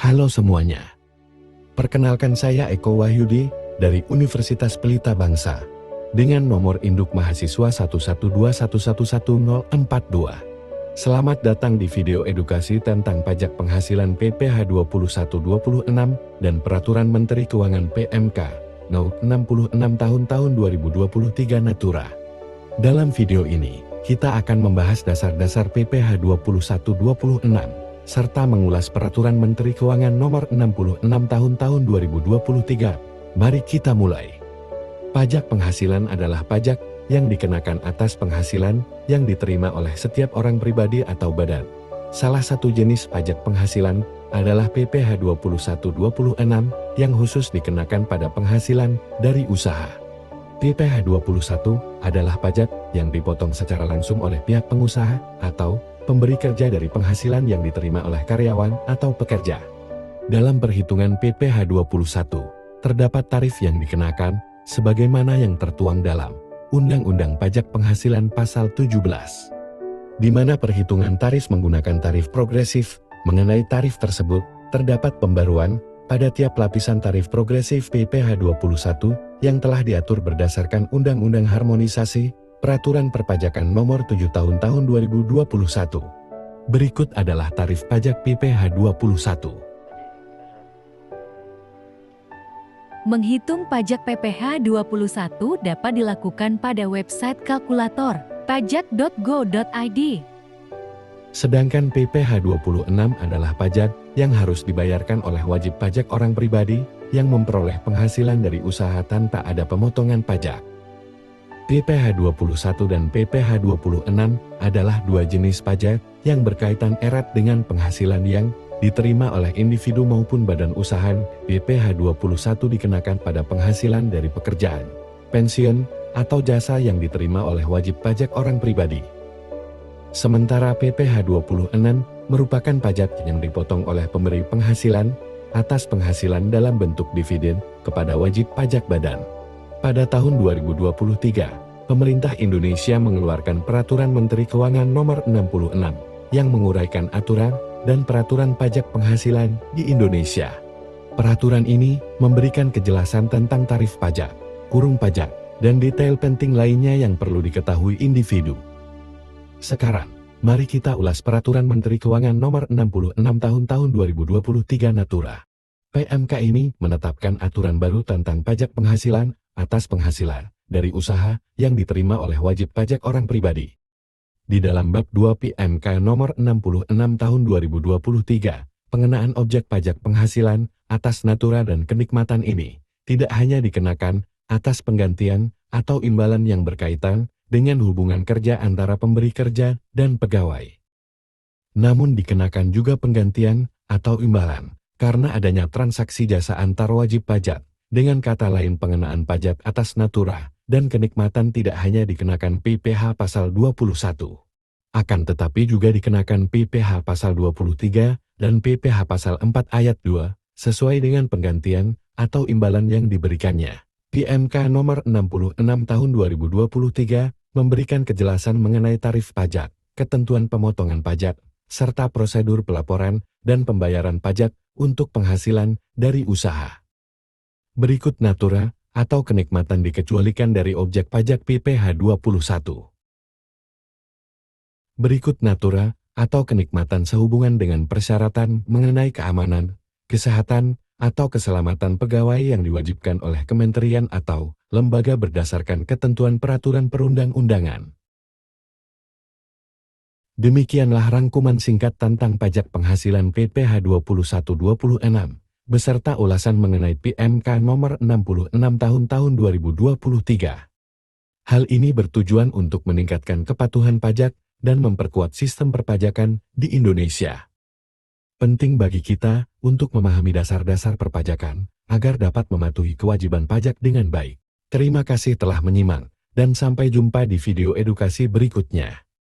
Halo semuanya. Perkenalkan saya Eko Wahyudi dari Universitas Pelita Bangsa dengan nomor induk mahasiswa 112111042. Selamat datang di video edukasi tentang pajak penghasilan PPh 2126 dan Peraturan Menteri Keuangan PMK No. 66 tahun 2023 Natura. Dalam video ini, kita akan membahas dasar-dasar PPh 2126 serta mengulas Peraturan Menteri Keuangan Nomor 66 tahun 2023. Mari kita mulai. Pajak penghasilan adalah pajak yang dikenakan atas penghasilan yang diterima oleh setiap orang pribadi atau badan. Salah satu jenis pajak penghasilan adalah PPh 2126 yang khusus dikenakan pada penghasilan dari usaha. PPh 21 adalah pajak yang dipotong secara langsung oleh pihak pengusaha atau pemberi kerja dari penghasilan yang diterima oleh karyawan atau pekerja. Dalam perhitungan PPh 21, terdapat tarif yang dikenakan sebagaimana yang tertuang dalam Undang-Undang Pajak Penghasilan Pasal 17, di mana perhitungan tarif menggunakan tarif progresif. Mengenai tarif tersebut, terdapat pembaruan pada tiap lapisan tarif progresif PPh 21 yang telah diatur berdasarkan Undang-Undang Harmonisasi Peraturan Perpajakan Nomor 7 tahun 2021. Berikut adalah tarif pajak PPh 21. Menghitung pajak PPh 21 dapat dilakukan pada website kalkulator pajak.go.id. Sedangkan PPh 26 adalah pajak yang harus dibayarkan oleh wajib pajak orang pribadi yang memperoleh penghasilan dari usaha tanpa ada pemotongan pajak. PPh 21 dan PPh 26 adalah dua jenis pajak yang berkaitan erat dengan penghasilan yang diterima oleh individu maupun badan usaha. PPh 21 dikenakan pada penghasilan dari pekerjaan, pensiun, atau jasa yang diterima oleh wajib pajak orang pribadi. Sementara PPh 26 merupakan pajak yang dipotong oleh pemberi penghasilan atas penghasilan dalam bentuk dividen kepada wajib pajak badan. Pada tahun 2023, pemerintah Indonesia mengeluarkan Peraturan Menteri Keuangan Nomor 66 yang menguraikan aturan dan peraturan pajak penghasilan di Indonesia. Peraturan ini memberikan kejelasan tentang tarif pajak, kurung pajak, dan detail penting lainnya yang perlu diketahui individu. Sekarang, mari kita ulas Peraturan Menteri Keuangan Nomor 66 tahun 2023 Natura. PMK ini menetapkan aturan baru tentang pajak penghasilan atas penghasilan dari usaha yang diterima oleh wajib pajak orang pribadi. Di dalam bab 2 PMK Nomor 66 tahun 2023, pengenaan objek pajak penghasilan atas natura dan kenikmatan ini tidak hanya dikenakan atas penggantian atau imbalan yang berkaitan dengan hubungan kerja antara pemberi kerja dan pegawai, namun dikenakan juga penggantian atau imbalan karena adanya transaksi jasa antar wajib pajak. Dengan kata lain, pengenaan pajak atas natura dan kenikmatan tidak hanya dikenakan PPh pasal 21, akan tetapi juga dikenakan PPh pasal 23 dan PPh pasal 4 ayat 2 sesuai dengan penggantian atau imbalan yang diberikannya. PMK Nomor 66 tahun 2023 memberikan kejelasan mengenai tarif pajak, ketentuan pemotongan pajak, serta prosedur pelaporan dan pembayaran pajak untuk penghasilan dari usaha. Berikut natura atau kenikmatan dikecualikan dari objek pajak PPh 21. Berikut natura atau kenikmatan sehubungan dengan persyaratan mengenai keamanan, kesehatan, atau keselamatan pegawai yang diwajibkan oleh kementerian atau lembaga berdasarkan ketentuan peraturan perundang-undangan. Demikianlah rangkuman singkat tentang pajak penghasilan PPh 2126 beserta ulasan mengenai PMK Nomor 66 tahun 2023. Hal ini bertujuan untuk meningkatkan kepatuhan pajak dan memperkuat sistem perpajakan di Indonesia. Penting bagi kita untuk memahami dasar-dasar perpajakan agar dapat mematuhi kewajiban pajak dengan baik. Terima kasih telah menyimak, dan sampai jumpa di video edukasi berikutnya.